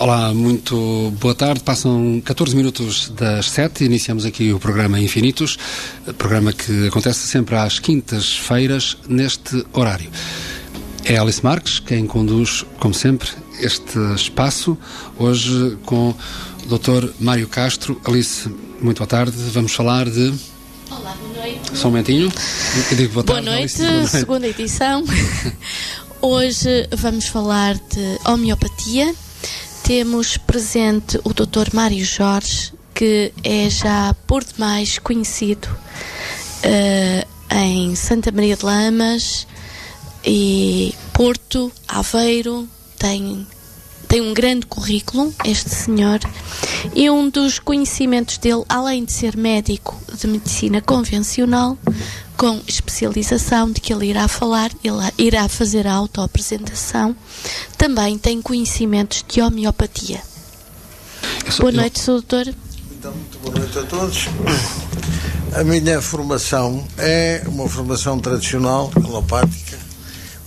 Olá, muito boa tarde. Passam 14 minutos das 7. Iniciamos aqui o programa Infinitos, programa que acontece sempre às quintas-feiras neste horário. É Alice Marques quem conduz, como sempre, este espaço, hoje com o Dr. Mário Castro. Alice, muito boa tarde. Vamos falar de... Olá, boa noite. Só um momentinho. Eu digo boa tarde, noite, Alice, boa noite. Segunda edição. Hoje vamos falar de homeopatia. Temos presente o Dr. Mário Jorge, que é já por demais conhecido em Santa Maria de Lamas e Porto, Aveiro. Tem um grande currículo, este senhor, e um dos conhecimentos dele, além de ser médico de medicina convencional, com especialização de que ele irá falar, ele irá fazer a autoapresentação, também tem conhecimentos de homeopatia. Boa noite, Sr. Doutor. Então, muito boa noite a todos. A minha formação é uma formação tradicional, alopática,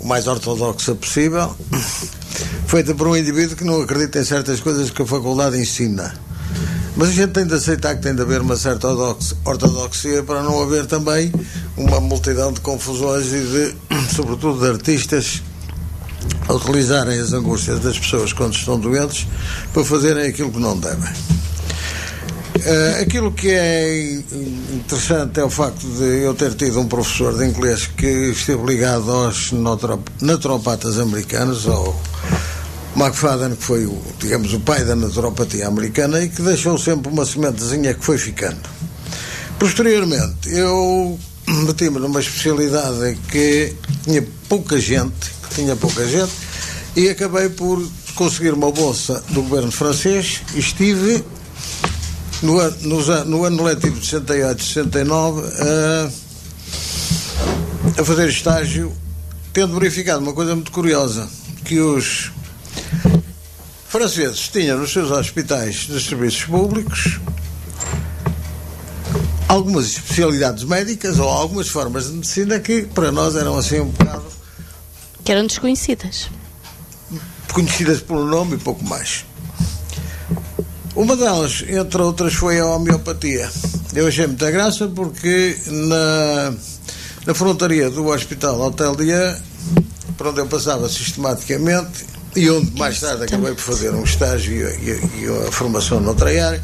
o mais ortodoxa possível, feita por um indivíduo que não acredita em certas coisas que a faculdade ensina. Mas a gente tem de aceitar que tem de haver uma certa ortodoxia para não haver também uma multidão de confusões e sobretudo de artistas a utilizarem as angústias das pessoas quando estão doentes para fazerem aquilo que não devem. Aquilo que é interessante é o facto de eu ter tido um professor de inglês que esteve ligado aos naturopatas americanos, ao McFadden, que foi o pai da naturopatia americana e que deixou sempre uma sementezinha que foi ficando. Posteriormente, eu meti-me numa especialidade que tinha pouca gente e acabei por conseguir uma bolsa do governo francês e estive no ano letivo de 68, 69 a fazer estágio, tendo verificado uma coisa muito curiosa, que os franceses tinham nos seus hospitais de serviços públicos algumas especialidades médicas ou algumas formas de medicina que para nós eram assim um bocado... Que eram desconhecidas. Conhecidas pelo nome e pouco mais. Uma delas, entre outras, foi a homeopatia. Eu achei muita graça porque na frontaria do Hospital Hotel Dia, por onde eu passava sistematicamente e onde mais tarde acabei por fazer um estágio e a formação noutra área,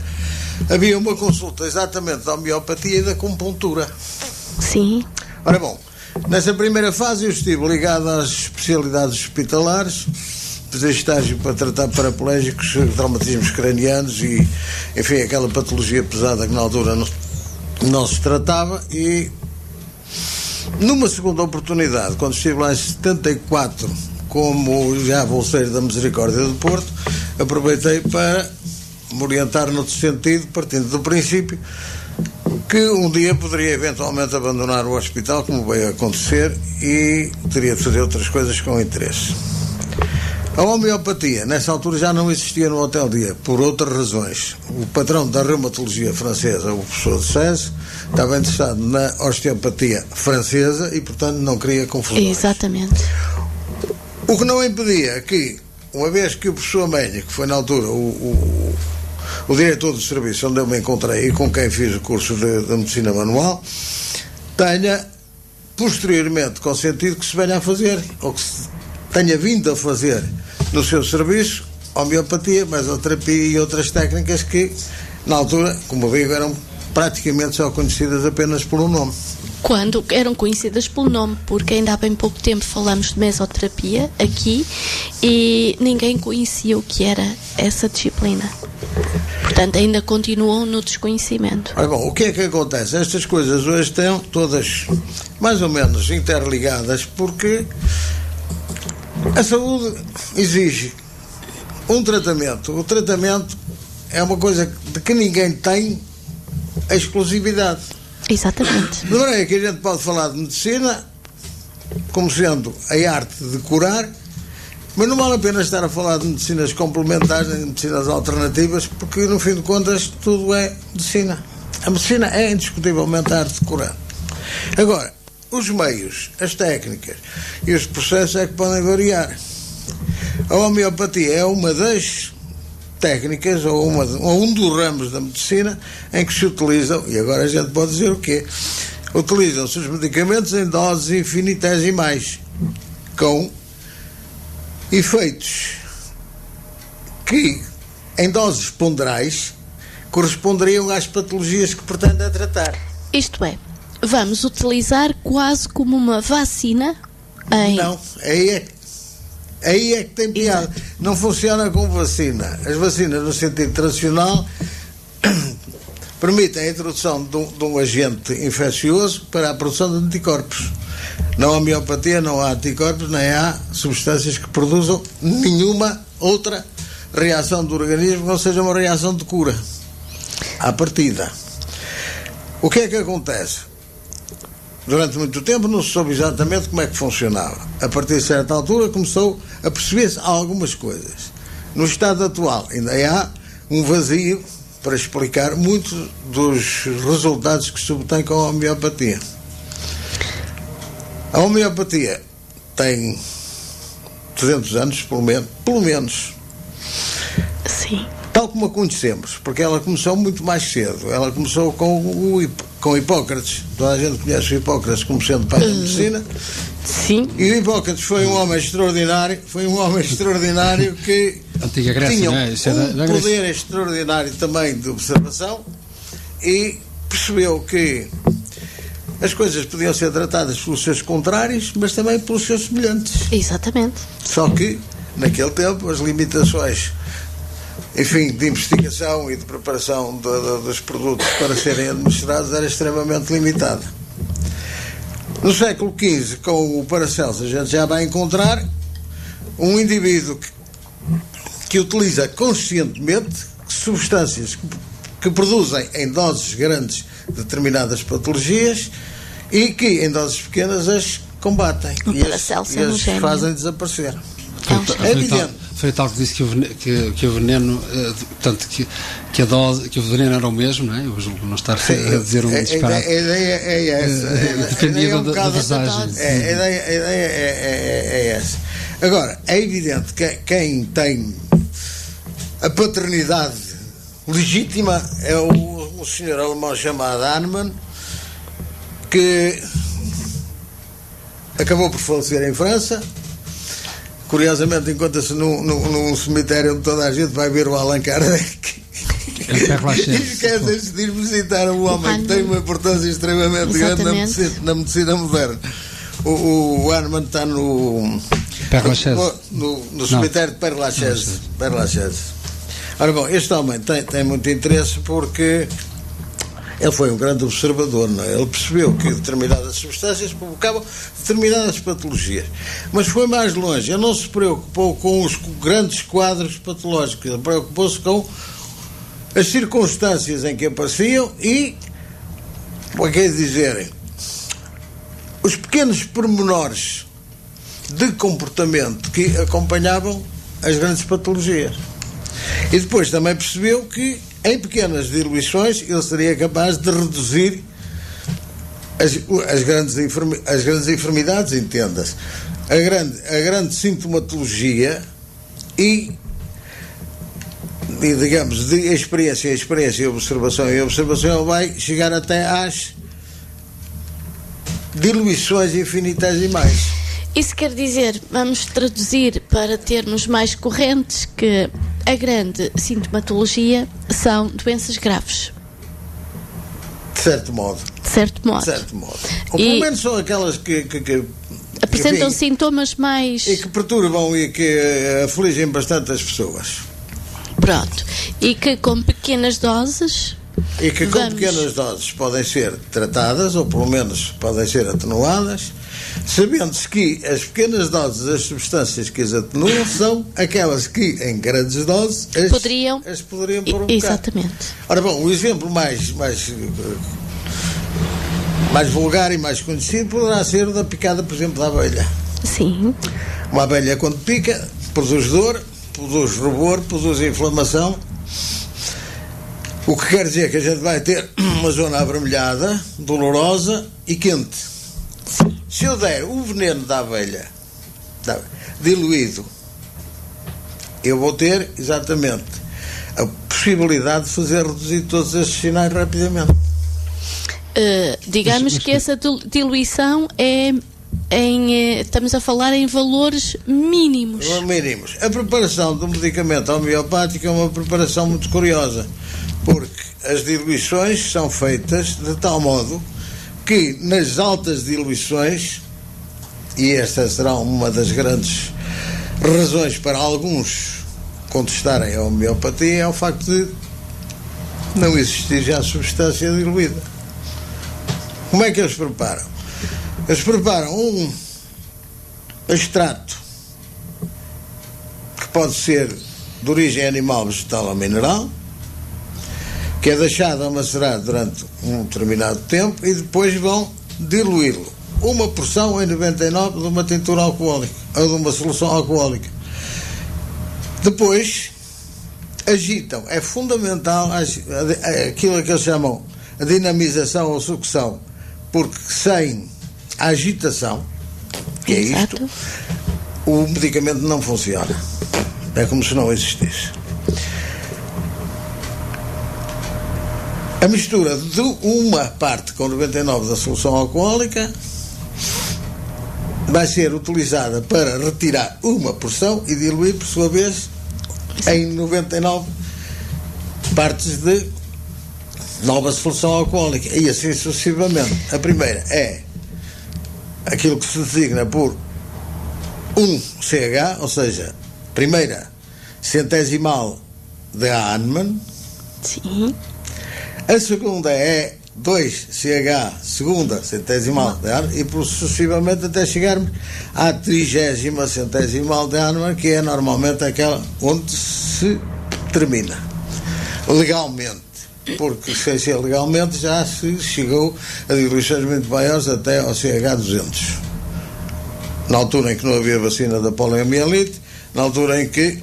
havia uma consulta exatamente da homeopatia e da acupuntura. Sim. Ora bom, nessa primeira fase eu estive ligado às especialidades hospitalares, fazer estágio para tratar paraplégicos, traumatismos cranianos e, enfim, aquela patologia pesada que na altura não se tratava. E numa segunda oportunidade, quando estive lá em 74 como já bolseiro da Misericórdia do Porto, aproveitei para me orientar noutro sentido, partindo do princípio que um dia poderia eventualmente abandonar o hospital, como veio a acontecer, e teria de fazer outras coisas com interesse. A homeopatia, nessa altura, já não existia no Hotel Dia, por outras razões. O patrão da reumatologia francesa, o professor de César, estava interessado na osteopatia francesa e, portanto, não queria confusões. Exatamente. O que não impedia que, uma vez que o professor médico, que foi na altura o diretor do serviço onde eu me encontrei e com quem fiz o curso de medicina manual, tenha posteriormente consentido que se venha a fazer, ou que se tenha vindo a fazer no seu serviço, homeopatia, mesoterapia e outras técnicas que, na altura, como eu digo, eram praticamente só conhecidas apenas pelo nome. Quando eram conhecidas pelo nome, porque ainda há bem pouco tempo falamos de mesoterapia aqui e ninguém conhecia o que era essa disciplina. Portanto, ainda continuam no desconhecimento. Ora bom, o que é que acontece? Estas coisas hoje estão todas mais ou menos interligadas porque a saúde exige um tratamento. O tratamento é uma coisa de que ninguém tem a exclusividade. Exatamente. De maneira que a gente pode falar de medicina como sendo a arte de curar, mas não vale a pena estar a falar de medicinas complementares, de medicinas alternativas, porque no fim de contas tudo é medicina. A medicina é indiscutivelmente a arte de curar. Agora, os meios, as técnicas e os processos é que podem variar. A homeopatia é uma das técnicas ou um dos ramos da medicina em que se utilizam, e agora a gente pode dizer o quê? Utilizam-se os medicamentos em doses infinitesimais, com efeitos que, em doses ponderais, corresponderiam às patologias que pretendem tratar. Isto é, vamos utilizar quase como uma vacina em... Não, aí é que tem piada. Exato. Não funciona como vacina. As vacinas, no sentido tradicional, permitem a introdução de um agente infeccioso para a produção de anticorpos. Na homeopatia não há anticorpos, nem há substâncias que produzam nenhuma outra reação do organismo, ou seja, uma reação de cura à partida. O que é que acontece? Durante muito tempo não se soube exatamente como é que funcionava. A partir de certa altura começou a perceber-se algumas coisas. No estado atual ainda há um vazio para explicar muitos dos resultados que se obtêm com a homeopatia. A homeopatia tem 200 anos, pelo menos. Sim. Tal como a conhecemos, porque ela começou muito mais cedo. Ela começou com Hipócrates. Toda a gente conhece o Hipócrates como sendo pai da medicina. Sim. E o Hipócrates foi um homem extraordinário que Antiga Grécia, tinha não é? Isso é da poder Grécia. extraordinário também de observação e percebeu que as coisas podiam ser tratadas pelos seus contrários, mas também pelos seus semelhantes. Exatamente. Só que, naquele tempo, as limitações, enfim, de investigação e de preparação dos produtos para serem administrados era extremamente limitada. No século XV, com o Paracelso, a gente já vai encontrar um indivíduo que utiliza conscientemente substâncias que produzem em doses grandes determinadas patologias e que em doses pequenas as combatem e as fazem desaparecer. É evidente. Foi tal que disse que o veneno, portanto, que a dose, que o veneno era o mesmo, não é? Eu julgo não estar a dizer um disparate. A ideia é essa. Dependia da dosagem. A ideia é essa. Agora, é evidente que quem tem a paternidade legítima é o senhor alemão chamado Hahnemann, que acabou por falecer em França. Curiosamente, encontra-se num cemitério onde toda a gente vai ver o Allan Kardec. E esquecem-se de ir visitar um homem que tem uma importância extremamente grande na medicina moderna. O Hahnemann está no cemitério de Père Lachaise. Ora bom, este homem tem muito interesse porque ele foi um grande observador, não é? Ele percebeu que determinadas substâncias provocavam determinadas patologias. Mas foi mais longe. Ele não se preocupou com os grandes quadros patológicos. Ele preocupou-se com as circunstâncias em que apareciam e, como quer dizer, os pequenos pormenores de comportamento que acompanhavam as grandes patologias. E depois também percebeu que em pequenas diluições ele seria capaz de reduzir as grandes enfermidades, entenda-se, a grande sintomatologia e digamos, de experiência em experiência e observação em observação, ele vai chegar até às diluições infinitesimais. Isso quer dizer, vamos traduzir para termos mais correntes, que a grande sintomatologia são doenças graves. De certo modo. Ou pelo menos são aquelas que apresentam sintomas mais... E que perturbam e que afligem bastante as pessoas. Pronto. E que com pequenas doses... E que com pequenas doses podem ser tratadas, ou pelo menos podem ser atenuadas, sabendo-se que as pequenas doses das substâncias que as atenuam são aquelas que, em grandes doses, as poderiam provocar. Exatamente. Ora bom, o exemplo mais vulgar e mais conhecido poderá ser o da picada, por exemplo, da abelha. Sim. Uma abelha, quando pica, produz dor, produz rubor, produz inflamação. O que quer dizer que a gente vai ter uma zona avermelhada, dolorosa e quente. Se eu der o veneno da abelha diluído, eu vou ter exatamente a possibilidade de fazer reduzir todos estes sinais rapidamente. Digamos que essa diluição é estamos a falar em valores mínimos. Mínimos. A preparação do medicamento homeopático é uma preparação muito curiosa, porque as diluições são feitas de tal modo que nas altas diluições, e esta será uma das grandes razões para alguns contestarem a homeopatia, é o facto de não existir já substância diluída. Como é que eles preparam? Eles preparam um extrato que pode ser de origem animal, vegetal ou mineral, que é deixado a macerar durante um determinado tempo e depois vão diluí-lo. Uma porção em 99 de uma tintura alcoólica, ou de uma solução alcoólica. Depois agitam. É fundamental aquilo que eles chamam a dinamização ou sucção, porque sem a agitação, que é isto, o medicamento não funciona. É como se não existisse. A mistura de uma parte com 99 da solução alcoólica vai ser utilizada para retirar uma porção e diluir, por sua vez, em 99 partes de nova solução alcoólica, e assim sucessivamente. A primeira é aquilo que se designa por 1CH, ou seja, primeira centesimal de Hahnemann. Sim. A segunda é 2CH, segunda centesimal de Hahnemann, e sucessivamente até chegarmos à 30ª centesimal de Hahnemann, que é normalmente aquela onde se termina legalmente, porque sem ser legalmente já se chegou a diluições muito maiores, até ao CH200, na altura em que não havia vacina da poliomielite, na altura em que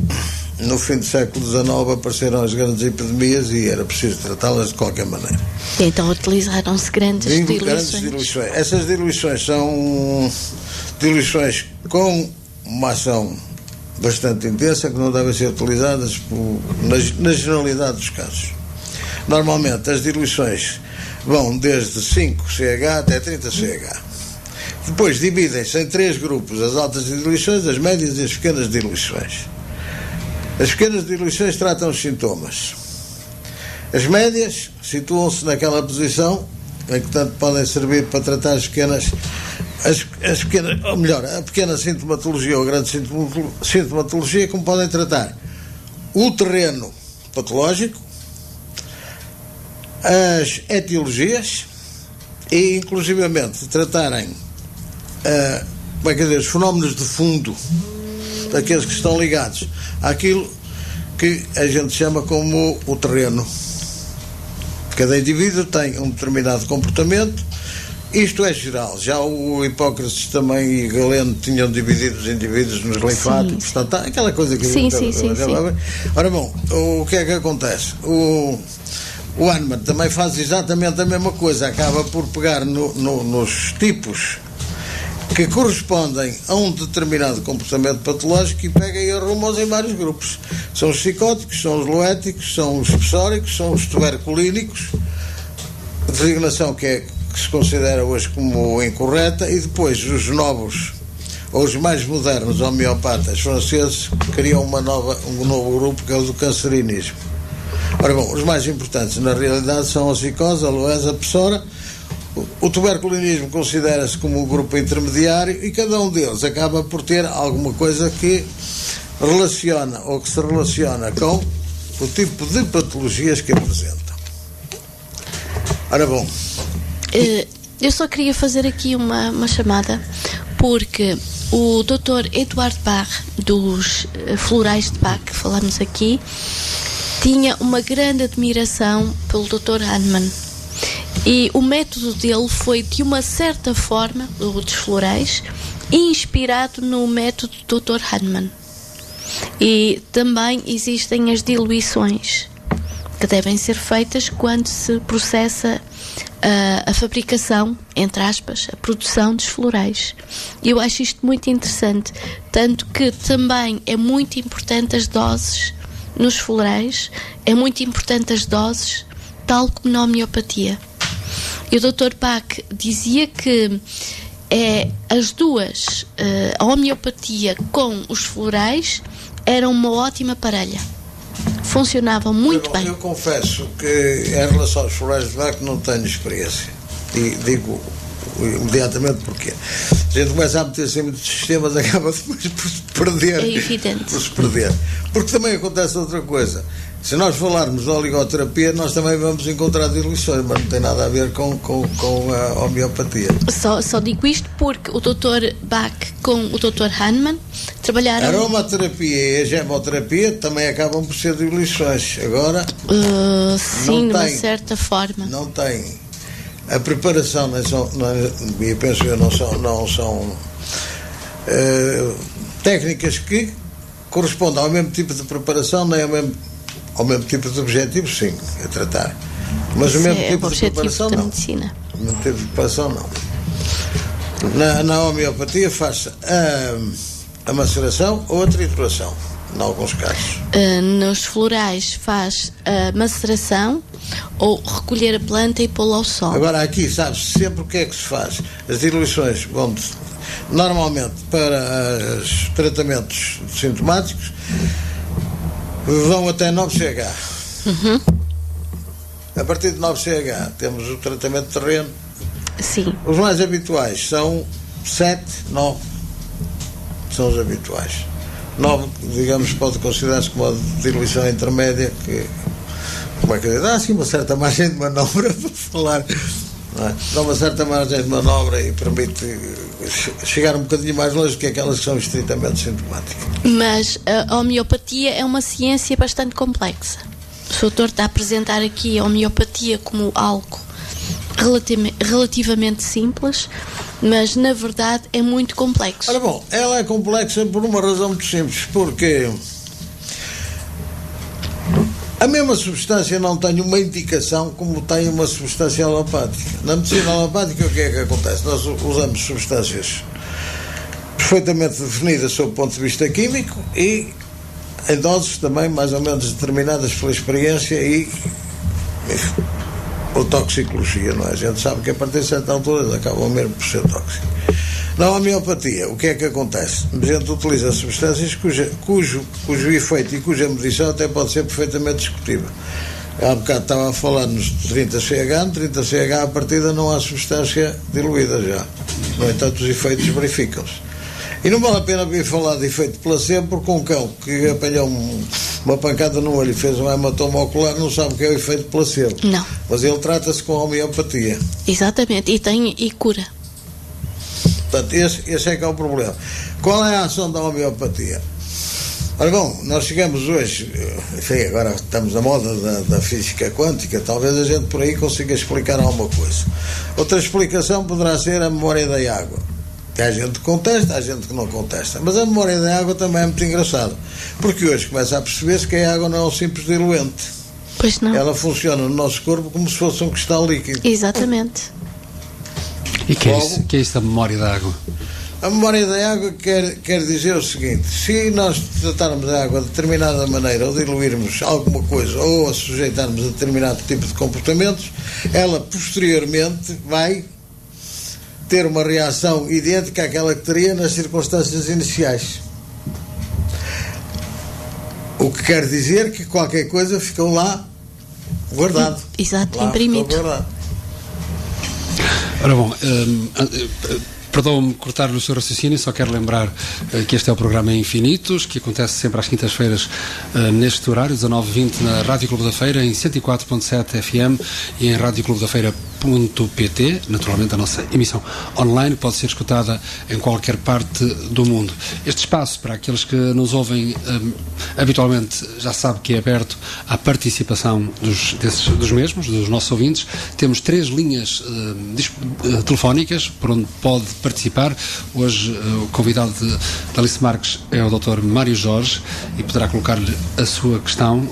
no fim do século XIX apareceram as grandes epidemias e era preciso tratá-las de qualquer maneira. Então utilizaram-se grandes diluições. Essas diluições são diluições com uma ação bastante intensa, que não devem ser utilizadas na generalidade dos casos. Normalmente as diluições vão desde 5CH até 30CH. Depois dividem-se em 3 grupos: as altas diluições, as médias e as pequenas diluições. As pequenas diluições tratam os sintomas. As médias situam-se naquela posição em que tanto podem servir para tratar as pequenas, ou melhor, a pequena sintomatologia ou a grande sintomatologia, como podem tratar o terreno patológico, as etiologias e inclusivamente tratarem os fenómenos de fundo, daqueles que estão ligados àquilo que a gente chama como o terreno. Cada indivíduo tem um determinado comportamento. Isto é geral. Já o Hipócrates também e Galeno tinham dividido os indivíduos nos linfáticos, aquela coisa que sim. Ora bom, o que é que acontece? O Hahnemann também faz exatamente a mesma coisa, acaba por pegar nos tipos que correspondem a um determinado comportamento patológico e pega e arruma-os em vários grupos. São os psicóticos, são os loéticos, são os psóricos, são os tuberculínicos, a designação que se considera hoje como incorreta, e depois os novos, ou os mais modernos homeopatas franceses, criam um novo grupo, que é o do cancerinismo. Ora bom, os mais importantes na realidade são a psicose, a loesa, a psora. O tuberculinismo considera-se como um grupo intermediário e cada um deles acaba por ter alguma coisa que relaciona ou que se relaciona com o tipo de patologias que apresentam. Ora bom, eu só queria fazer aqui uma chamada, porque o Dr. Eduardo Barre, dos Florais de Bach, que falamos aqui, tinha uma grande admiração pelo Dr. Hahnemann. E o método dele foi, de uma certa forma, dos florais, inspirado no método do Dr. Hahnemann. E também existem as diluições, que devem ser feitas quando se processa a fabricação, entre aspas, a produção dos florais. E eu acho isto muito interessante, tanto que também é muito importante as doses nos florais, é muito importante as doses, tal como na homeopatia. E o Dr. Bach dizia que as duas, a homeopatia com os florais, eram uma ótima parelha. Funcionavam muito bem. Eu confesso que em relação aos florais de Bach não tenho experiência. E digo imediatamente porque a gente começa a meter-se em muitos sistemas, acaba depois por se perder. É evidente. Por se perder. Porque também acontece outra coisa. Se nós falarmos de oligoterapia, nós também vamos encontrar diluições, mas não tem nada a ver com a homeopatia. Só digo isto porque o Dr. Bach com o Dr. Hahnemann trabalharam... A aromaterapia e a gemoterapia também acabam por ser diluições. Agora, sim, de uma certa forma. Não tem. A preparação, eu penso eu, não são técnicas que correspondem ao mesmo tipo de preparação, nem ao mesmo tipo de objetivo, sim, a tratar. Mas o mesmo tipo de preparação, não. Medicina. O mesmo tipo de preparação, não. Na homeopatia faz a maceração ou a trituração, em alguns casos. Nos florais faz a maceração ou recolher a planta e pô-la ao sol. Agora aqui sabe-se sempre o que é que se faz. As diluições vão normalmente para os tratamentos sintomáticos vão até 9CH. Uhum. A partir de 9CH temos o tratamento de terreno. Sim. Os mais habituais são 7, 9. São os habituais. 9, digamos, pode considerar-se como uma diluição intermédia que, como é que dá assim uma certa margem de manobra para falar, não é? Dá uma certa margem de manobra e permite chegar um bocadinho mais longe que aquelas que são estritamente sintomáticas. Mas a homeopatia é uma ciência bastante complexa. O doutor está a apresentar aqui a homeopatia como algo relativamente simples, mas na verdade é muito complexo. Ora bom, ela é complexa por uma razão muito simples, porque a mesma substância não tem uma indicação como tem uma substância alopática. Na medicina alopática o que é que acontece? Nós usamos substâncias perfeitamente definidas sob o ponto de vista químico e em doses também mais ou menos determinadas pela experiência e ou toxicologia, não é? A gente sabe que a partir de certa altura acabam mesmo por ser tóxicos. Na homeopatia, o que é que acontece? A gente utiliza substâncias cujo efeito e cuja medição até pode ser perfeitamente discutível. Há bocado estava a falar nos 30CH, no 30CH à partida não há substância diluída já. No entanto, os efeitos verificam-se. E não vale a pena vir falar de efeito placebo, porque um cão que apanhou uma pancada no olho e fez um hematoma ocular não sabe o que é o efeito placebo. Não. Mas ele trata-se com homeopatia. Exatamente, e cura. Portanto, esse é que é o problema. Qual é a ação da homeopatia? Ora bom, nós chegamos hoje, enfim, agora estamos na moda da física quântica, talvez a gente por aí consiga explicar alguma coisa. Outra explicação poderá ser a memória da água. Que há gente que contesta, há gente que não contesta. Mas a memória da água também é muito engraçada, porque hoje começa a perceber-se que a água não é um simples diluente. Pois não. Ela funciona no nosso corpo como se fosse um cristal líquido. Exatamente. E que é isso da memória da água? A memória da água quer dizer o seguinte: se nós tratarmos a água de determinada maneira, ou diluirmos alguma coisa, ou a sujeitarmos a determinado tipo de comportamentos, ela posteriormente vai ter uma reação idêntica àquela que teria nas circunstâncias iniciais. O que quer dizer que qualquer coisa ficou lá guardado. Exato, imprimido. Ora bom, perdoa-me cortar o seu raciocínio, só quero lembrar que este é o programa Infinitos, que acontece sempre às quintas-feiras neste horário, 19h20, na Rádio Clube da Feira, em 104.7 FM e em radioclubedafeira.pt. Naturalmente a nossa emissão online pode ser escutada em qualquer parte do mundo. Este espaço, para aqueles que nos ouvem habitualmente, já sabe que é aberto à participação dos mesmos, dos nossos ouvintes. Temos 3 linhas telefónicas por onde pode participar. Hoje o convidado da Alice Marques é o Dr. Mário Jorge e poderá colocar-lhe a sua questão.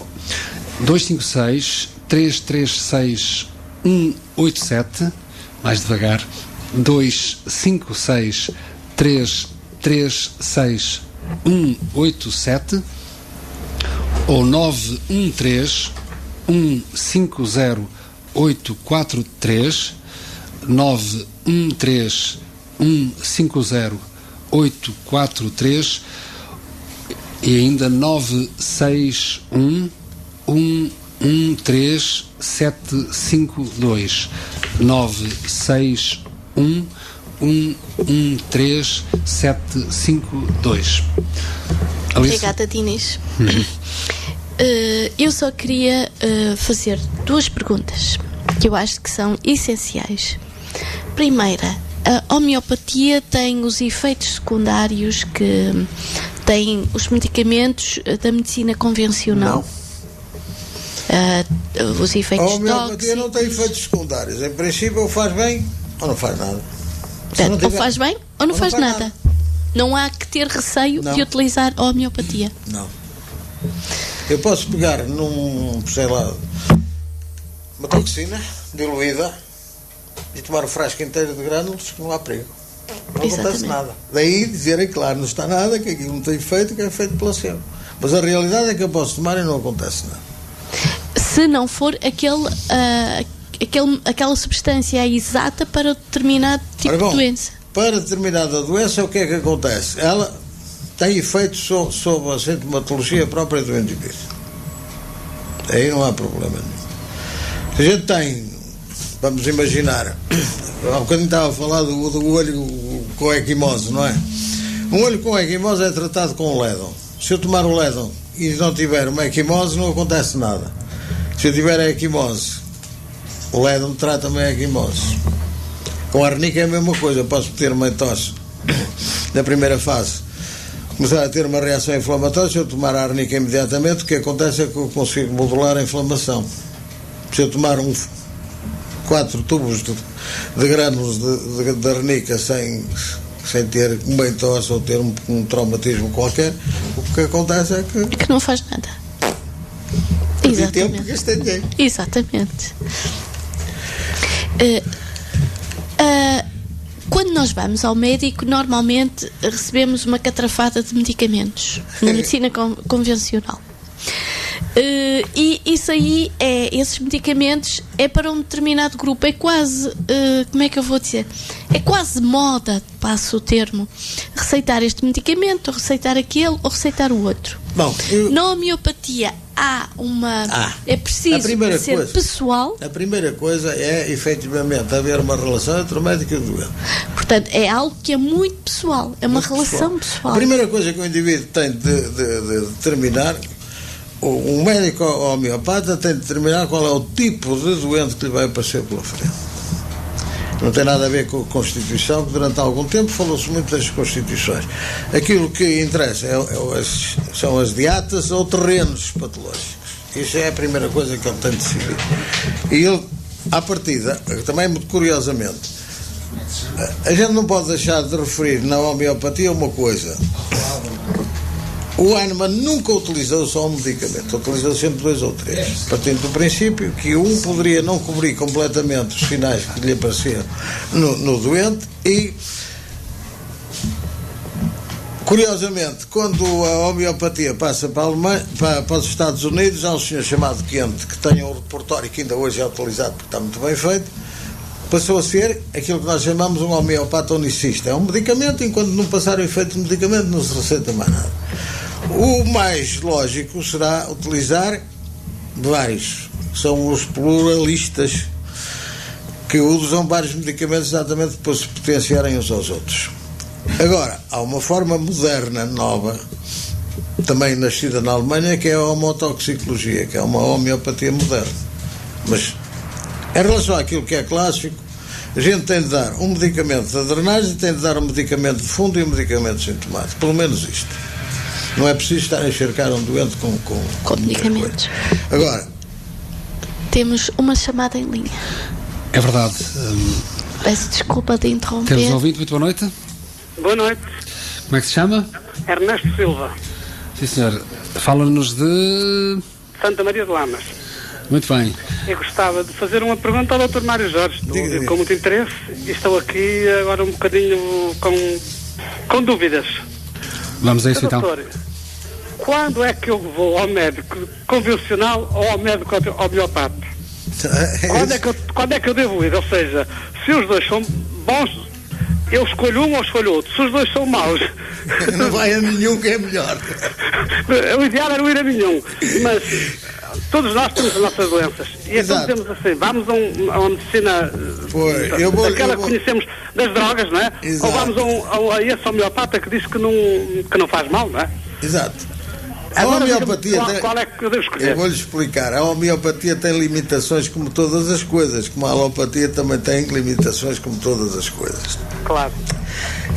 256-336-187, mais devagar, 256-336-187, ou 913 150 843, 913 150 843 e ainda 961 113 752, 961 113 752. Obrigada, Dinis. Eu só queria fazer duas perguntas que eu acho que são essenciais. Primeira, a homeopatia tem os efeitos secundários que têm os medicamentos da medicina convencional? Os efeitos tóxicos? A homeopatia não tem efeitos secundários. Em princípio, ou faz bem ou não faz nada. Portanto, ou faz bem ou não faz nada. Não há que ter receio de utilizar a homeopatia. Não. Eu posso pegar sei lá, uma toxina diluída e tomar o frasco inteiro de grânulos, que não há perigo. Não acontece nada. Daí dizerem, claro, não está nada, que aquilo não tem efeito, que é efeito placebo. Mas a realidade é que eu posso tomar e não acontece nada. Se não for aquela substância exata para determinado tipo de doença. Para determinada doença, o que é que acontece? Ela tem efeitos sobre a sintomatologia própria do indivíduo. Aí não há problema nenhum. Se a gente tem, vamos imaginar, há um bocadinho estava a falar do olho com equimose, não é? Um olho com equimose é tratado com lédon. Se eu tomar o lédon e não tiver uma equimose, não acontece nada. Se eu tiver a equimose, o lédon trata-me a equimose. Com a arnica é a mesma coisa. Eu posso ter uma tosse na primeira fase, começar a ter uma reação inflamatória. Se eu tomar a arnica imediatamente, o que acontece é que eu consigo modular a inflamação. Se eu tomar 4 tubos de grânulos de arnica sem ter uma tosse ou ter um traumatismo qualquer, o que acontece é que não faz nada. Exatamente. Tempo que gastei dinheiro. Exatamente. Quando nós vamos ao médico, normalmente recebemos uma catrafada de medicamentos na medicina convencional. E isso aí, esses medicamentos é para um determinado grupo. É quase, como é que eu vou dizer? É quase moda, passo o termo, receitar este medicamento, receitar aquele ou receitar o outro. Bom, na homeopatia é preciso ser pessoal. A primeira coisa é, efetivamente, haver uma relação entre o médico e o doente. Portanto, é algo que é muito pessoal, é uma relação pessoal. A primeira coisa que o indivíduo tem de determinar, um médico homeopata tem de determinar qual é o tipo de doente que lhe vai aparecer pela frente. Não tem nada a ver com a Constituição, que durante algum tempo falou-se muito das Constituições. Aquilo que interessa são as diatas ou terrenos patológicos. Isso é a primeira coisa que ele tem de decidir. E ele, à partida, também muito curiosamente, a gente não pode deixar de referir na homeopatia uma coisa. O Hahnemann nunca utilizou só um medicamento, utilizou sempre 2 ou 3, partindo do princípio que um poderia não cobrir completamente os sinais que lhe apareciam no doente. E, curiosamente, quando a homeopatia passa para a Alemanha, para os Estados Unidos, há um senhor chamado Kent, que tem um repertório que ainda hoje é utilizado porque está muito bem feito, passou a ser aquilo que nós chamamos um homeopata unicista. É um medicamento, enquanto não passar o efeito do medicamento, não se receita mais nada. O mais lógico será utilizar vários. São os pluralistas, que usam vários medicamentos exatamente para se potenciarem uns aos outros. Agora, há uma forma moderna, nova, também nascida na Alemanha, que é a homotoxicologia, que é uma homeopatia moderna. Mas, em relação àquilo que é clássico, a gente tem de dar um medicamento de drenagem e tem de dar um medicamento de fundo e um medicamento sintomático. Pelo menos isto. Não é preciso estar a enxergar um doente com medicamentos. Agora, temos uma chamada em linha. É verdade. Peço desculpa de interromper. Temos um ouvinte, muito boa noite. Boa noite. Como é que se chama? Ernesto Silva. Sim, senhor. Fala-nos de Santa Maria de Lamas. Muito bem. Eu gostava de fazer uma pergunta ao Dr. Mário Jorge. Estou com muito interesse e estou aqui agora um bocadinho com dúvidas. Vamos a isso então. Doutor, quando é que eu vou ao médico convencional ou ao médico homeopata? Quando é que eu devo ir? Ou seja, se os dois são bons, eu escolho um ou escolho outro. Se os dois são maus, não vai a nenhum, que é melhor. O ideal era não ir a nenhum, mas todos nós temos as nossas doenças e então temos assim, vamos a uma medicina daquela que conhecemos das drogas, não é? Exato. Ou vamos a esse homeopata que diz que não faz mal, não é? Exato. A homeopatia qual é que eu devo escolher? Eu vou-lhe explicar. A homeopatia tem limitações como todas as coisas, como a alopatia também tem limitações como todas as coisas. Claro.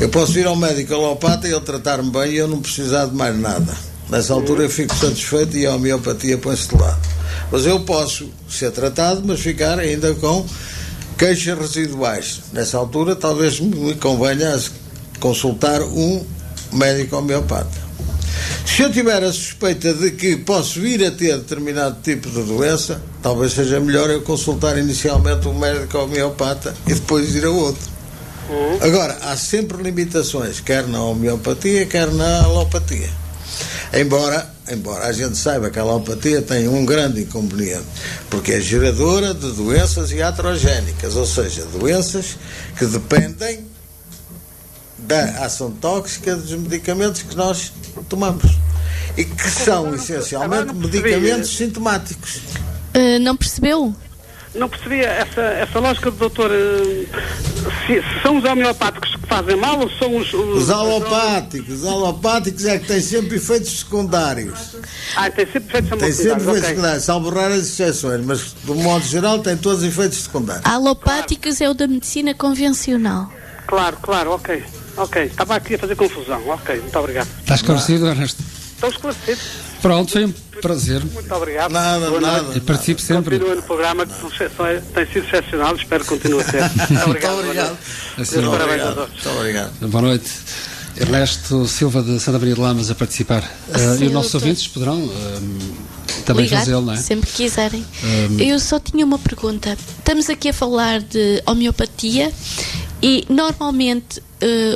Eu posso ir ao médico alopata e ele tratar-me bem e eu não precisar de mais nada. Nessa altura eu fico satisfeito e a homeopatia põe-se de lado. Mas eu posso ser tratado, mas ficar ainda com queixas residuais. Nessa altura talvez me convenha consultar um médico homeopata. Se eu tiver a suspeita de que posso vir a ter determinado tipo de doença, talvez seja melhor eu consultar inicialmente um médico homeopata e depois ir a outro. Agora, há sempre limitações, quer na homeopatia, quer na alopatia. Embora a gente saiba que a alopatia tem um grande inconveniente, porque é geradora de doenças iatrogénicas, ou seja, doenças que dependem da ação tóxica dos medicamentos que nós tomamos e que são essencialmente medicamentos sintomáticos. Não percebeu? Não percebi essa lógica do doutor. Se são os homeopáticos que fazem mal ou são os alopáticos? Os alopáticos é que têm sempre efeitos secundários. Tem sempre efeitos secundários. Tem sempre efeitos secundários, salvo raras exceções, mas do modo geral tem todos os efeitos secundários. Alopáticos é o da medicina convencional. Claro, ok. Estava aqui a fazer confusão. Ok, muito obrigado. Está esclarecido, Ernesto? Estou esclarecido. Pronto, foi um prazer. Muito obrigado. Nada. E participe sempre. Continua no programa, que tem sido excepcional, espero que continue a ser. Muito obrigado. Parabéns a todos. Muito obrigado. Boa noite. Ernesto Silva de Santa Maria de Lamas a participar. E os nossos ouvintes poderão também fazê-lo, não é? Sempre que quiserem. Eu só tinha uma pergunta. Estamos aqui a falar de homeopatia e normalmente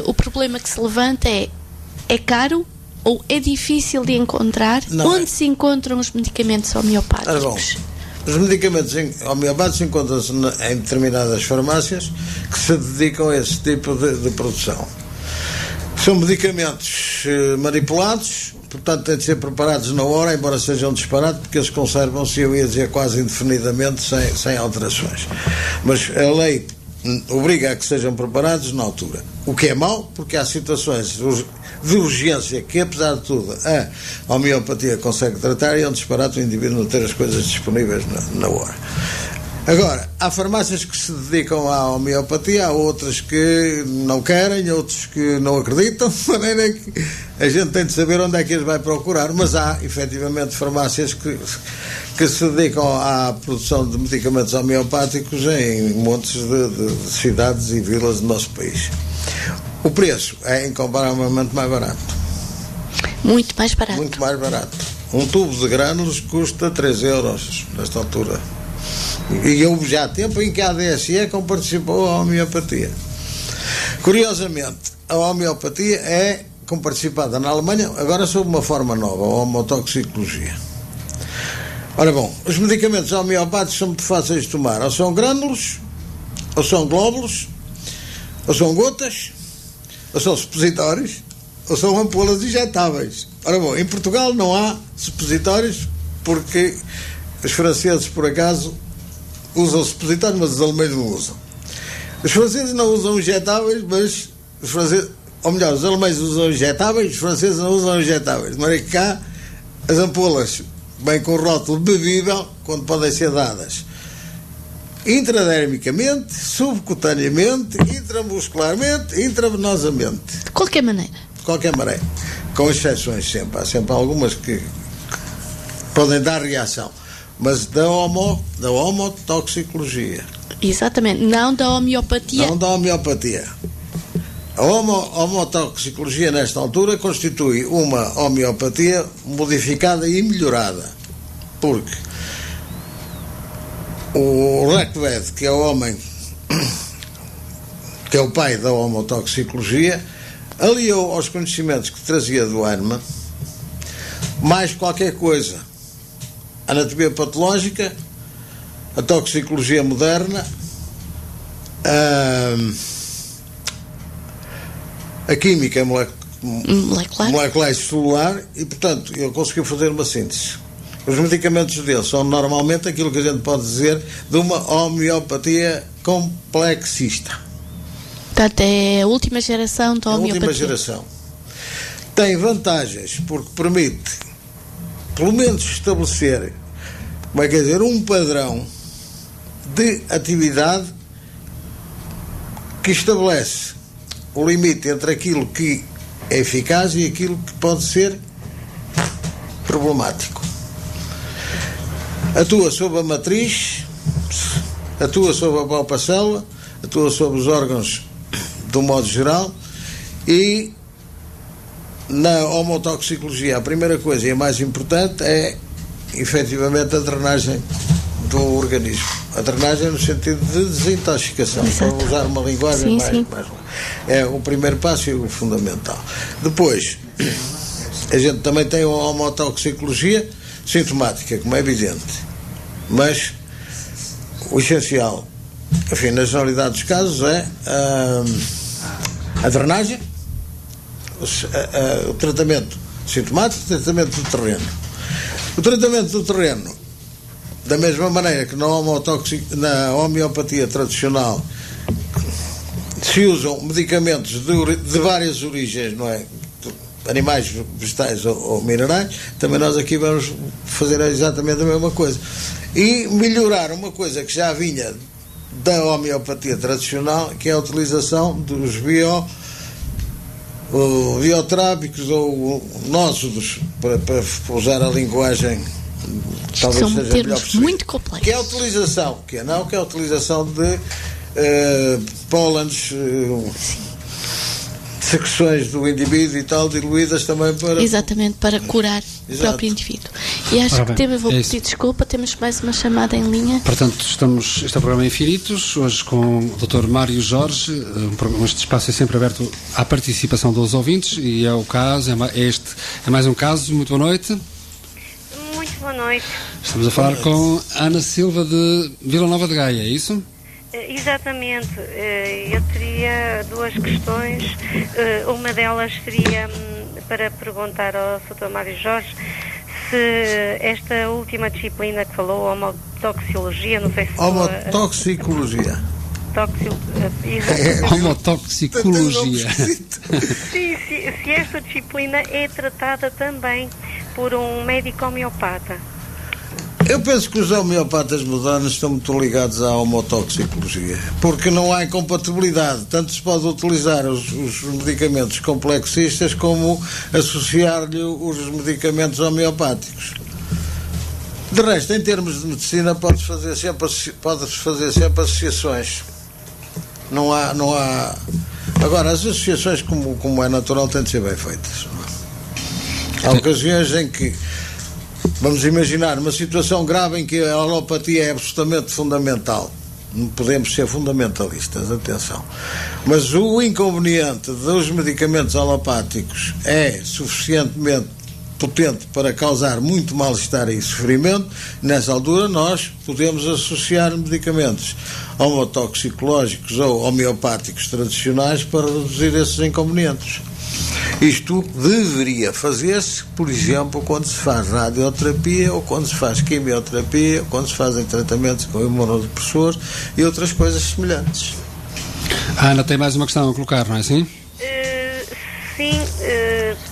o problema que se levanta é caro ou é difícil de encontrar? Onde se encontram os medicamentos homeopáticos? Os medicamentos homeopáticos encontram-se em determinadas farmácias que se dedicam a esse tipo de produção. São medicamentos manipulados, portanto têm de ser preparados na hora, embora sejam um disparate, porque eles conservam-se, eu ia dizer, quase indefinidamente, sem alterações. Mas a lei obriga a que sejam preparados na altura. O que é mau, porque há situações de urgência que, apesar de tudo, a homeopatia consegue tratar e é um disparate o indivíduo não ter as coisas disponíveis na hora. Agora, há farmácias que se dedicam à homeopatia, há outras que não querem, outros que não acreditam, de maneira que a gente tem de saber onde é que as vai procurar, mas há, efetivamente, farmácias que se dedicam à produção de medicamentos homeopáticos em montes de cidades e vilas do nosso país. O preço é incomparavelmente mais barato. Muito mais barato. Muito mais barato. Um tubo de grânulos custa 3 euros nesta altura. E houve já tempo em que a ADSE participou a homeopatia. Curiosamente, a homeopatia é comparticipada na Alemanha, agora sob uma forma nova, a homotoxicologia. Ora bom, os medicamentos homeopáticos são muito fáceis de tomar. Ou são grânulos, ou são glóbulos, ou são gotas, ou são supositórios, ou são ampolas injetáveis. Ora bom, em Portugal não há supositórios porque os franceses, por acaso, usam supositórios, mas os alemães não usam. Os franceses não usam injetáveis, mas os franceses, ou melhor, os alemães usam injetáveis, os franceses não usam injetáveis. De maneira que cá as ampolas vêm com rótulo bebível, quando podem ser dadas intradermicamente, subcutaneamente, intramuscularmente, intravenosamente. De qualquer maneira. De qualquer maneira. Com exceções sempre. Há sempre algumas que podem dar reação. Mas da homotoxicologia. Exatamente. Não da homeopatia. Não da homeopatia. A homotoxicologia, nesta altura, constitui uma homeopatia modificada e melhorada. Porque o Reckved, que é o homem, que é o pai da homotoxicologia, aliou aos conhecimentos que trazia do Hahnemann mais qualquer coisa. A anatomia patológica, a toxicologia moderna, a química molecular e celular, e portanto ele conseguiu fazer uma síntese. Os medicamentos dele são normalmente aquilo que a gente pode dizer de uma homeopatia complexista. Portanto, é a última geração da homeopatia. A última geração. Tem vantagens porque permite, pelo menos, estabelecer, como é que é dizer, um padrão de atividade que estabelece o limite entre aquilo que é eficaz e aquilo que pode ser problemático. Atua sobre a matriz, atua sobre a palpacélula, atua sobre os órgãos de um modo geral, e na homotoxicologia a primeira coisa e a mais importante é efetivamente a drenagem do organismo. A drenagem no sentido de desintoxicação. Exato. Para usar uma linguagem mais é o primeiro passo e o fundamental. Depois, a gente também tem a homotoxicologia sintomática, como é evidente, mas o essencial, enfim, na generalidade dos casos, é a drenagem, o tratamento sintomático, o tratamento do terreno. O tratamento do terreno, da mesma maneira que na homeopatia tradicional se usam medicamentos de várias origens, não é? Animais, vegetais ou minerais, também nós aqui vamos fazer exatamente a mesma coisa. E melhorar uma coisa que já vinha da homeopatia tradicional, que é a utilização dos bioterápicos ou nódulos, para usar a linguagem, talvez são seja termos muito complexos. Que é a utilização, que é a utilização de pólenes, secreções do indivíduo e tal, diluídas também para... Exatamente, para curar o próprio indivíduo. E acho que vou pedir desculpa, temos mais uma chamada em linha. Portanto, este é o programa Infinitos, hoje com o Dr. Mário Jorge. Este espaço é sempre aberto à participação dos ouvintes, e é o caso, é mais um caso. Muito boa noite. Muito boa noite. Estamos a falar com Ana Silva de Vila Nova de Gaia, é isso? Exatamente. Eu teria duas questões. Uma delas seria para perguntar ao Dr. Mário Jorge se esta última disciplina que falou, homotoxicologia, não sei se... Homotoxicologia. Homotoxicologia. Sim, se esta disciplina é tratada também por um médico homeopata. Eu penso que os homeopatas modernos estão muito ligados à homotoxicologia, porque não há incompatibilidade. Tanto se pode utilizar os medicamentos complexistas como associar-lhe os medicamentos homeopáticos. De resto, em termos de medicina, pode-se fazer sempre associações. Não há... Agora, as associações, como é natural, têm de ser bem feitas. Há ocasiões em que, vamos imaginar, uma situação grave em que a alopatia é absolutamente fundamental. Não podemos ser fundamentalistas, atenção. Mas o inconveniente dos medicamentos alopáticos é suficientemente potente para causar muito mal-estar e sofrimento. Nessa altura, nós podemos associar medicamentos homotoxicológicos ou homeopáticos tradicionais para reduzir esses inconvenientes. Isto deveria fazer-se, por exemplo, quando se faz radioterapia, ou quando se faz quimioterapia, ou quando se fazem tratamentos com imunodepressores e outras coisas semelhantes. A Ana tem mais uma questão a colocar, não é assim? Sim,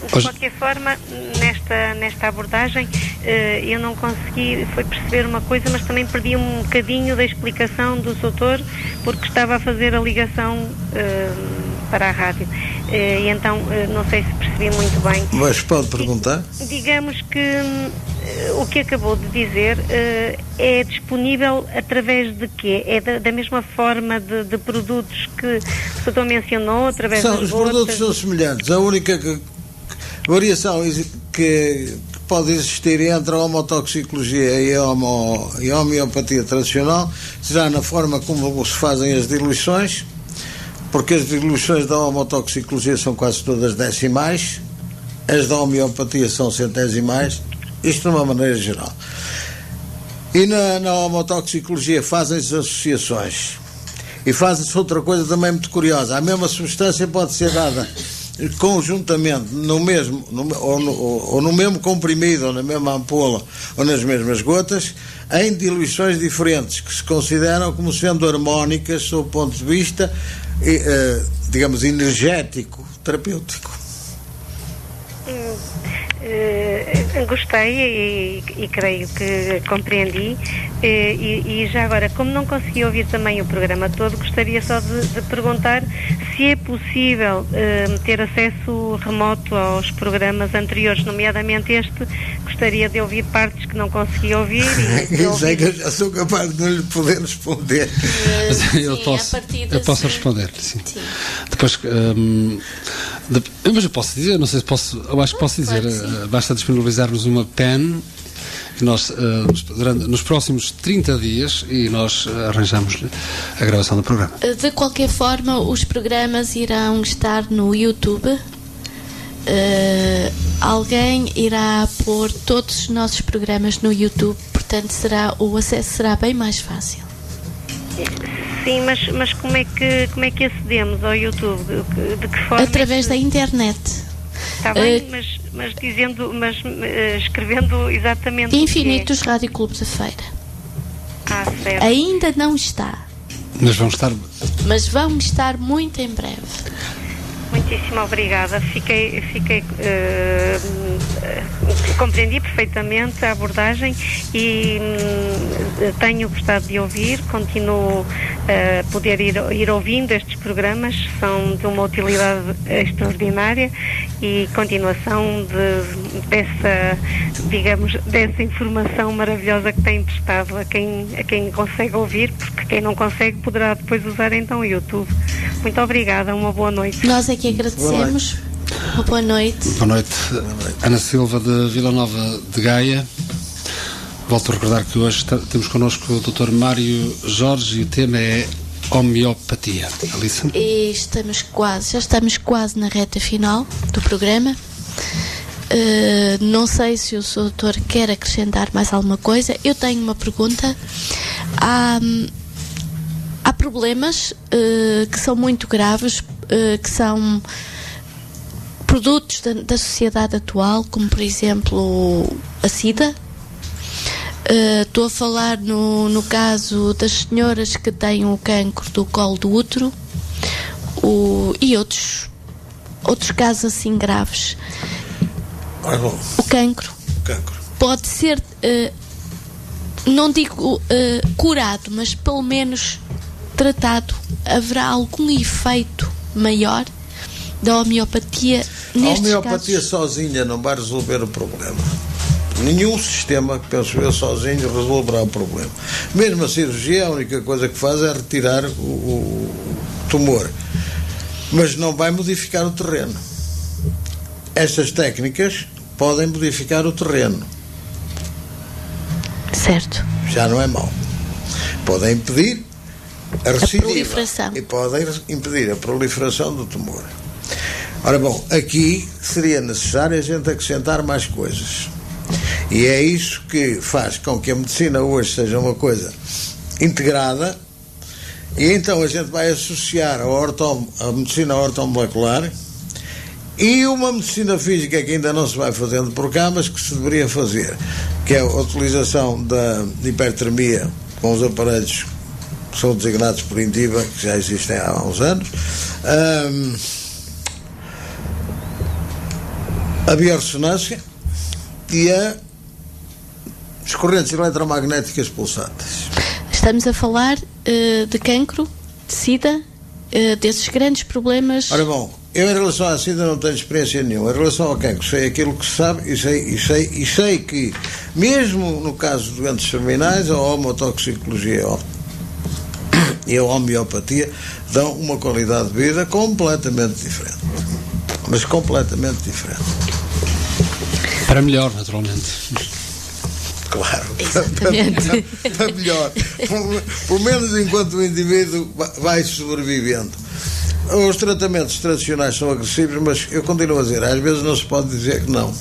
de qualquer forma, nesta abordagem, eu não consegui perceber uma coisa, mas também perdi um bocadinho da explicação do doutor, porque estava a fazer a ligação para a rádio. E então, não sei se percebi muito bem. Mas pode perguntar? Digamos que o que acabou de dizer é disponível através de quê? É da mesma forma de produtos que o doutor mencionou, através das Os produtos são semelhantes. A única variação que pode existir entre a homotoxicologia e a homeopatia tradicional será na forma como se fazem as diluições, porque as diluições da homotoxicologia são quase todas decimais, as da homeopatia são centesimais, isto de uma maneira geral. E na homotoxicologia fazem-se associações. E faz-se outra coisa também muito curiosa. A mesma substância pode ser dada conjuntamente no mesmo, ou no mesmo comprimido, ou na mesma ampola, ou nas mesmas gotas, em diluições diferentes, que se consideram como sendo harmónicas sob o ponto de vista, digamos, energético, terapêutico. Gostei e creio que compreendi, e já agora, como não consegui ouvir também o programa todo, gostaria só de perguntar se é possível ter acesso remoto aos programas anteriores, nomeadamente este. Gostaria de ouvir partes que não consegui ouvir. Sei que eu já sou capaz de não lhe poder responder. Eu posso responder, sim. Depois, mas eu posso dizer, não sei se posso, eu acho que posso dizer, basta disponibilizar-nos uma pen que nós, nos próximos 30 dias, e nós arranjamos a gravação do programa. De qualquer forma, os programas irão estar no YouTube. Alguém irá pôr todos os nossos programas no YouTube, portanto o acesso será bem mais fácil. Sim, mas como é que acedemos ao YouTube? De que forma? Através da internet. Está bem, mas escrevendo exatamente Infinitos Rádio Clube da Feira. Certo. Ainda não está. Mas vão estar muito em breve. Muitíssimo obrigada. Fiquei compreendi perfeitamente a abordagem e tenho gostado de ouvir, continuo a poder ir ouvindo estes programas, são de uma utilidade extraordinária, e continuação dessa informação maravilhosa que tem prestado a quem consegue ouvir, porque quem não consegue poderá depois usar então o YouTube. Muito obrigada, uma boa noite. Nós é que agradecemos. Boa noite. Boa noite. Ana Silva de Vila Nova de Gaia. Volto a recordar que hoje temos connosco o Dr. Mário Jorge e o tema é homeopatia. Alice? E já estamos quase na reta final do programa. Não sei se o Sr. Doutor quer acrescentar mais alguma coisa. Eu tenho uma pergunta. Há problemas que são muito graves, que são produtos da sociedade atual, como por exemplo a SIDA. Estou a falar no caso das senhoras que têm o cancro do colo do útero e outros casos assim graves. O cancro pode ser, não digo curado, mas pelo menos tratado. Haverá algum efeito maior da homeopatia nestes casos? A homeopatia sozinha não vai resolver o problema. Nenhum sistema, que penso eu, sozinho resolverá o problema. Mesmo a cirurgia, a única coisa que faz é retirar o tumor, mas não vai modificar o terreno. Estas técnicas podem modificar o terreno. Certo. Já não é mau. Podem impedir a recidiva proliferação. E podem impedir a proliferação do tumor. Ora bom, aqui seria necessário a gente acrescentar mais coisas. E é isso que faz com que a medicina hoje seja uma coisa integrada, e então a gente vai associar a medicina ortomolecular e uma medicina física que ainda não se vai fazendo por cá, mas que se deveria fazer, que é a utilização da hipertermia com os aparelhos que são designados por Indiva, que já existem há uns anos, a biorressonância e as correntes eletromagnéticas pulsantes. Estamos a falar de cancro, de SIDA, desses grandes problemas. Ora bom, eu em relação à SIDA não tenho experiência nenhuma. Em relação ao cancro, sei aquilo que se sabe e sei que, mesmo no caso de doentes terminais, a homotoxicologia e a homeopatia dão uma qualidade de vida completamente diferente. Mas completamente diferente. Para melhor, naturalmente. Claro, para melhor. Pelo menos enquanto o indivíduo vai sobrevivendo. Os tratamentos tradicionais são agressivos, mas eu continuo a dizer, às vezes não se pode dizer que não.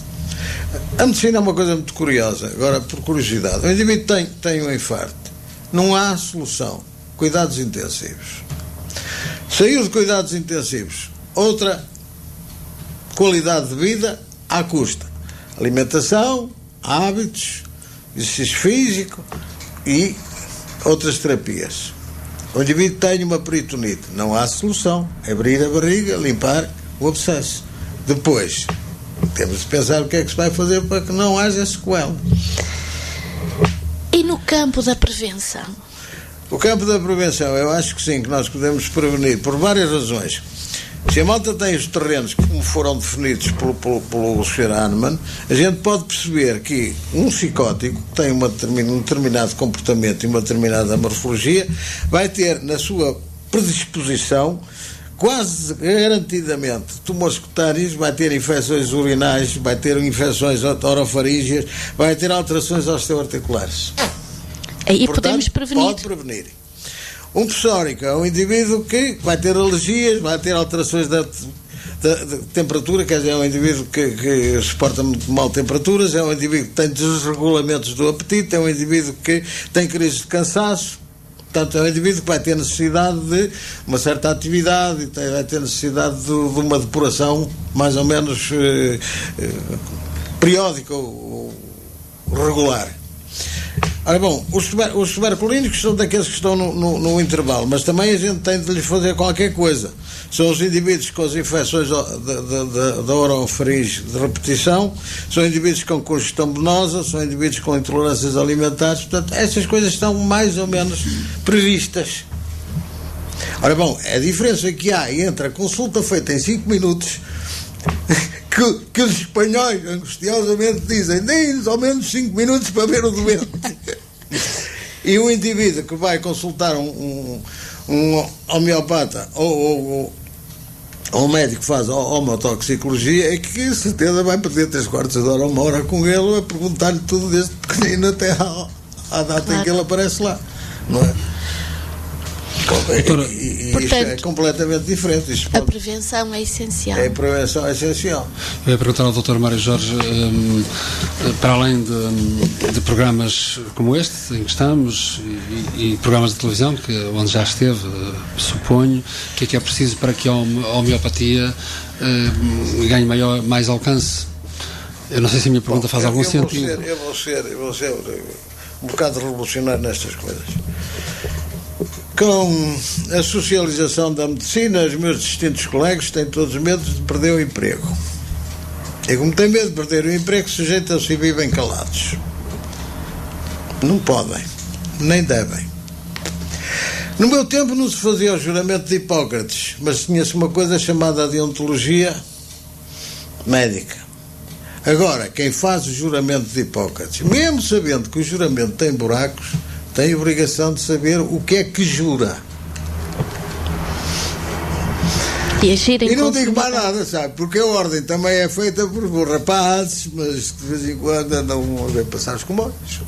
A medicina é uma coisa muito curiosa. Agora, por curiosidade, o indivíduo tem um infarto, não há solução. Cuidados intensivos. Saiu de cuidados intensivos, outra qualidade de vida à custa. Alimentação, hábitos, exercício físico e outras terapias. O indivíduo tem uma peritonite, não há solução. Abrir a barriga, limpar o abscesso. Depois, temos de pensar o que é que se vai fazer para que não haja sequela. E no campo da prevenção? O campo da prevenção, eu acho que sim, que nós podemos prevenir por várias razões. Se a malta tem os terrenos como foram definidos pelo Sr. Hahnemann, a gente pode perceber que um psicótico que tem um determinado comportamento e uma determinada morfologia vai ter na sua predisposição quase garantidamente tumores cutâneos, vai ter infecções urinais, vai ter infecções orofarígeas, vai ter alterações osteoarticulares. Aí portanto, podemos prevenir. Pode prevenir. Um psórico é um indivíduo que vai ter alergias, vai ter alterações da temperatura, quer dizer, é um indivíduo que suporta muito mal temperaturas, é um indivíduo que tem desregulamentos do apetite, é um indivíduo que tem crises de cansaço. Portanto, é um indivíduo que vai ter necessidade de uma certa atividade, vai ter necessidade de uma depuração mais ou menos periódica ou regular. Ora bom, os tuberculínicos são daqueles que estão no intervalo, mas também a gente tem de lhes fazer qualquer coisa. São os indivíduos com as infecções da orofaringe de repetição, são indivíduos com congestão venosa, são indivíduos com intolerâncias alimentares, portanto, essas coisas estão mais ou menos previstas. Ora bom, a diferença que há entre a consulta feita em 5 minutos que os espanhóis angustiosamente dizem, deem-nos ao menos 5 minutos para ver o doente. E o indivíduo que vai consultar um homeopata ou um médico que faz homotoxicologia é que certeza vai perder 3/4 de hora ou 1 hora com ele a perguntar-lhe tudo desde pequenino até à data em que ele aparece lá, não é? Doutora, portanto, isto é completamente diferente. A prevenção é essencial. A prevenção é essencial. Eu ia perguntar ao Dr. Mário Jorge, para além de programas como este, em que estamos, e programas de televisão, onde já esteve, suponho, o que é preciso para que a homeopatia ganhe mais alcance? Eu não sei se a minha pergunta faz algum sentido. Eu vou ser um bocado revolucionário nestas coisas. Com a socialização da medicina, os meus distintos colegas têm todos medo de perder o emprego. E como têm medo de perder o emprego, sujeitam-se e vivem calados. Não podem, nem devem. No meu tempo não se fazia o juramento de Hipócrates, mas tinha-se uma coisa chamada deontologia médica. Agora, quem faz o juramento de Hipócrates, mesmo sabendo que o juramento tem buracos, tem a obrigação de saber o que é que jura. E não digo mais nada, sabe? Porque a ordem também é feita por rapazes, mas de vez em quando andam a ver passar os comboios.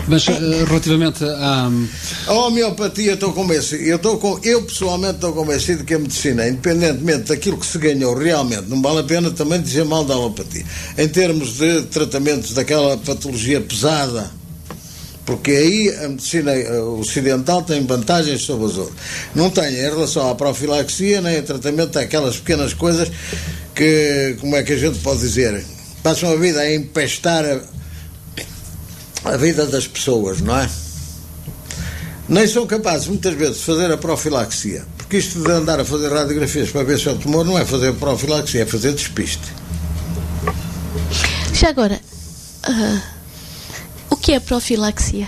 Mas relativamente a homeopatia, estou convencido. Eu pessoalmente estou convencido que a medicina, independentemente daquilo que se ganhou realmente, não vale a pena também dizer mal da homeopatia, em termos de tratamentos daquela patologia pesada, porque aí a medicina ocidental tem vantagens sobre as outras. Não tem em relação à profilaxia, nem a tratamento daquelas pequenas coisas que, como é que a gente pode dizer, passam a vida a empestar a vida das pessoas, não é? Nem são capazes muitas vezes de fazer a profilaxia, porque isto de andar a fazer radiografias para ver se é o tumor não é fazer profilaxia, é fazer despiste. Já agora, o que é profilaxia?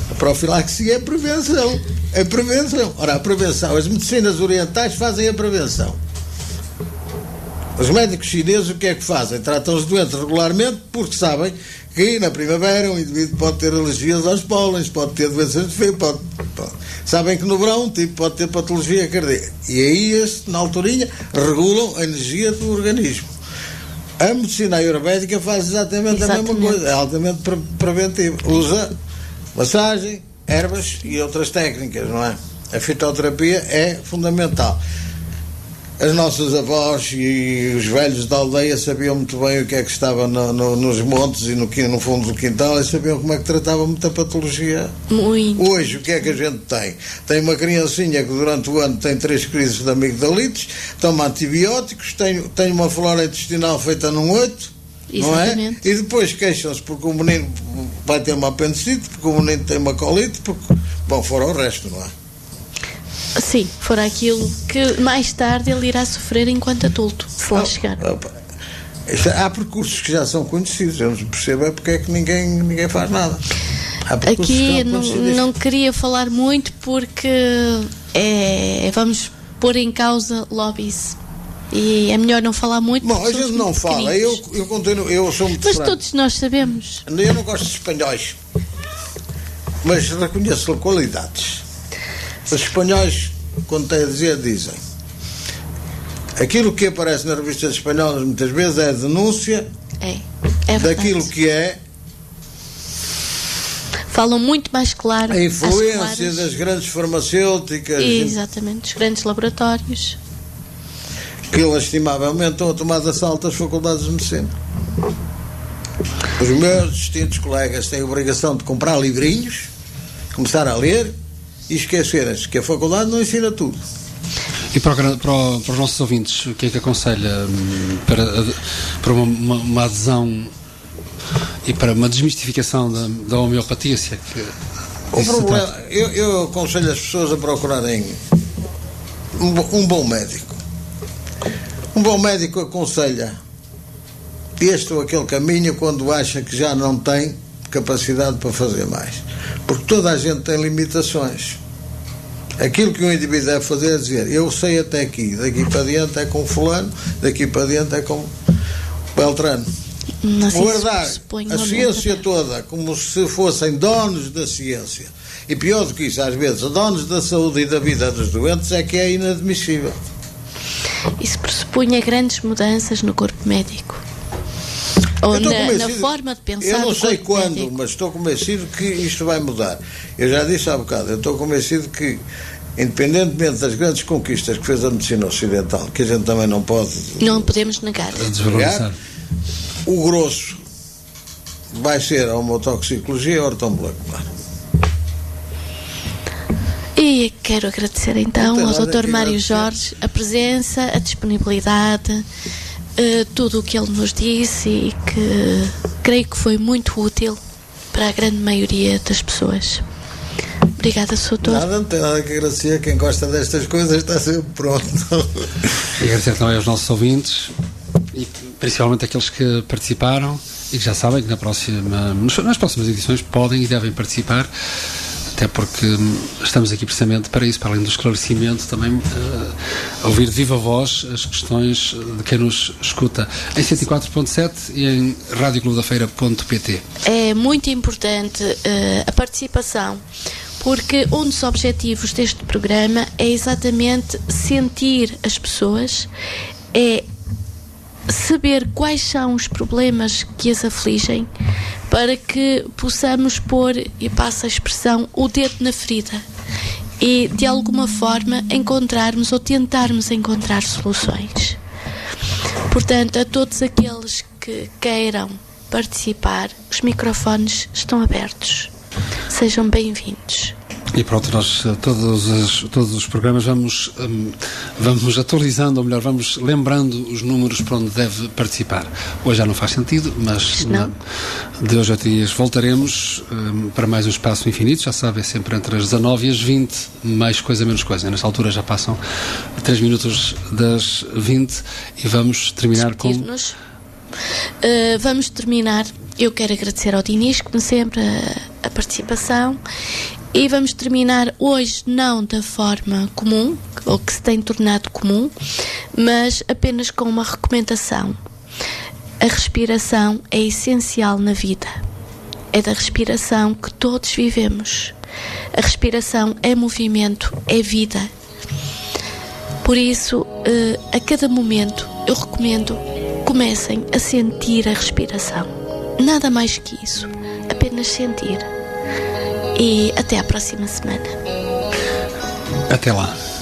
A profilaxia é prevenção. É prevenção. Ora, a prevenção, as medicinas orientais fazem a prevenção. Os médicos chineses o que é que fazem? Tratam os doentes regularmente porque sabem que na primavera um indivíduo pode ter alergias aos pólenes, pode ter doenças de febre, pode. Sabem que no verão um tipo pode ter patologia cardíaca. E aí, na alturinha, regulam a energia do organismo. A medicina ayurvédica faz exatamente a mesma coisa, é altamente preventiva. Usa massagem, ervas e outras técnicas, não é? A fitoterapia é fundamental. As nossas avós e os velhos da aldeia sabiam muito bem o que é que estava nos montes e no fundo do quintal, e sabiam como é que tratava muita patologia. Muito. Hoje, o que é que a gente tem? Tem uma criancinha que durante o ano tem 3 crises de amigdalites, toma antibióticos, tem uma flora intestinal feita num 8, não é? E depois queixam-se porque o menino vai ter uma apendicite, porque o menino tem uma colite, porque, bom, fora o resto, não é? Sim, fora aquilo que mais tarde ele irá sofrer enquanto adulto, se lá chegar. Há percursos que já são conhecidos, eu não percebo é porque é que ninguém faz nada. Aqui não queria falar muito porque vamos pôr em causa lobbies e é melhor não falar muito. Bom, a gente não fala, eu continuo, eu sou muito Mas franco. todos nós sabemos. Eu não gosto de espanhóis, mas reconheço qualidades. Os espanhóis, quando têm a dizer, dizem. Aquilo que aparece nas revistas espanholas muitas vezes é a denúncia daquilo que é. Falam muito mais claro. A influência das grandes farmacêuticas. Exatamente, dos grandes laboratórios. Que lastimavelmente estão a tomar de assalto as faculdades de medicina. Os meus distintos colegas têm a obrigação de comprar livrinhos, começar a ler e esquecerem-se que a faculdade não ensina tudo. E para os nossos ouvintes, o que é que aconselha para uma adesão e para uma desmistificação da homeopatia? Se é que o problema, eu aconselho as pessoas a procurarem um bom médico. Um bom médico aconselha este ou aquele caminho quando acha que já não tem capacidade para fazer mais. Porque toda a gente tem limitações. Aquilo que um indivíduo deve fazer é dizer: eu sei até aqui, daqui para diante é com fulano, daqui para diante é com Beltrano. Guardar a ciência toda como se fossem donos da ciência, e pior do que isso, às vezes, donos da saúde e da vida dos doentes, é que é inadmissível. Isso pressupunha grandes mudanças no corpo médico. Ou na forma de pensar. Eu não sei quando, médico. Mas estou convencido que isto vai mudar. Eu já disse há bocado, eu estou convencido que, independentemente das grandes conquistas que fez a medicina ocidental, que a gente também não podemos negar, o grosso vai ser a homotoxicologia e a ortomolecular. E quero agradecer então ao Dr. Mário Jorge a presença, a disponibilidade, tudo o que ele nos disse, e que creio que foi muito útil para a grande maioria das pessoas. Obrigada, Sr. Doutor. Nada, não tem nada que agradecer. Quem gosta destas coisas está sempre pronto. E agradecer também aos nossos ouvintes, e principalmente aqueles que participaram e que já sabem que nas próximas edições podem e devem participar, até porque estamos aqui precisamente para isso, para além do esclarecimento, também ouvir de viva voz as questões de quem nos escuta em 104.7 e em radioclubdafeira.pt. É muito importante a participação, porque um dos objetivos deste programa é exatamente sentir as pessoas, é saber quais são os problemas que as afligem, para que possamos pôr, e passo a expressão, o dedo na ferida e de alguma forma encontrarmos ou tentarmos encontrar soluções. Portanto, a todos aqueles que queiram participar, os microfones estão abertos. Sejam bem-vindos. E pronto, nós todos os programas vamos atualizando, ou melhor, vamos lembrando os números para onde deve participar. Hoje já não faz sentido, mas de hoje a dias voltaremos para mais um Espaço Infinito. Já sabe, é sempre entre as 19 e as 20, mais coisa, menos coisa. Nesta altura já passam 3 minutos das 20 e vamos terminar com... Vamos terminar. Eu quero agradecer ao Dinis, como sempre, a participação. E vamos terminar hoje não da forma comum, ou que se tem tornado comum, mas apenas com uma recomendação. A respiração é essencial na vida. É da respiração que todos vivemos. A respiração é movimento, é vida. Por isso, a cada momento, eu recomendo, comecem a sentir a respiração. Nada mais que isso, apenas sentir. E até à próxima semana. Até lá.